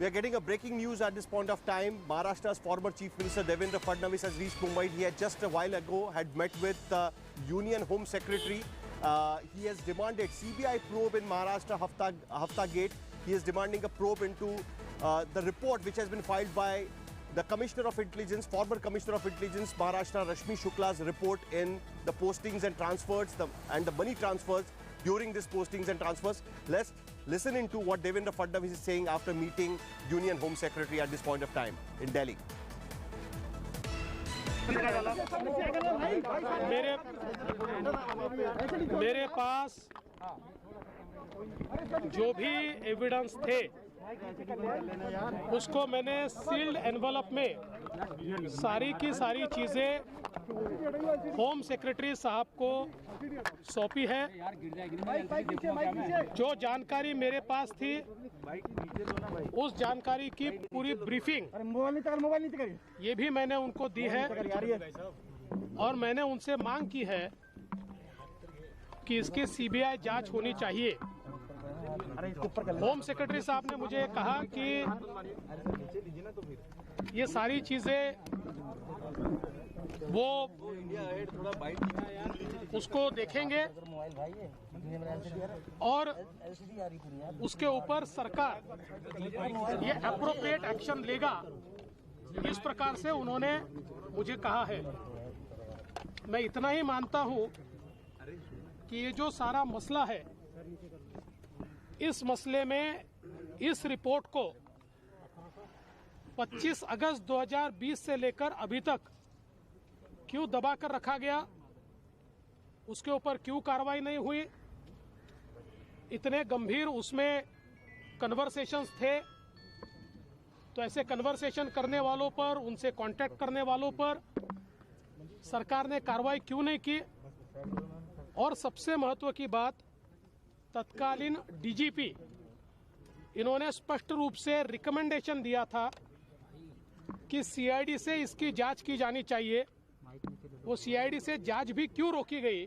We are getting a breaking news at this point of time. Maharashtra's former Chief Minister Devendra Fadnavis has reached Mumbai. He had just a while ago had met with Union Home Secretary. He has demanded CBI probe in Maharashtra Hafta Gate. He is demanding a probe into the report which has been filed by the Commissioner of Intelligence, former Commissioner of Intelligence, Maharashtra Rashmi Shukla's report in the postings and transfers and the money transfers during these postings and transfers. Let's listen into what Devendra Fadnavis is saying after meeting Union Home Secretary at this point of time in Delhi. मेरे पास जो भी evidence थे उसको मैंने sealed envelope में सारी की सारी चीज़ें होम सेक्रेटरी साहब को सौंपी है। जो जानकारी मेरे पास थी उस जानकारी की पूरी ब्रीफिंग ये भी मैंने उनको दी है और मैंने उनसे मांग की है कि इसकी सीबीआई जांच होनी चाहिए। होम सेक्रेटरी साहब ने मुझे कहा कि ये सारी चीजें वो उसको देखेंगे और उसके ऊपर सरकार ये एप्रोप्रिएट एक्शन लेगा, इस प्रकार से उन्होंने मुझे कहा है। मैं इतना ही मानता हूं कि ये जो सारा मसला है, इस मसले में इस रिपोर्ट को 25 अगस्त 2020 से लेकर अभी तक क्यों दबा कर रखा गया, उसके ऊपर क्यों कार्रवाई नहीं हुई। इतने गंभीर उसमें कन्वर्सेशंस थे, तो ऐसे कन्वर्सेशन करने वालों पर, उनसे कांटेक्ट करने वालों पर सरकार ने कार्रवाई क्यों नहीं की। और सबसे महत्व की बात, तत्कालीन डीजीपी इन्होंने स्पष्ट रूप से रिकमेंडेशन दिया था कि सीआईडी से इसकी जांच की जानी चाहिए। वो सीआईडी से जांच भी क्यों रोकी गई,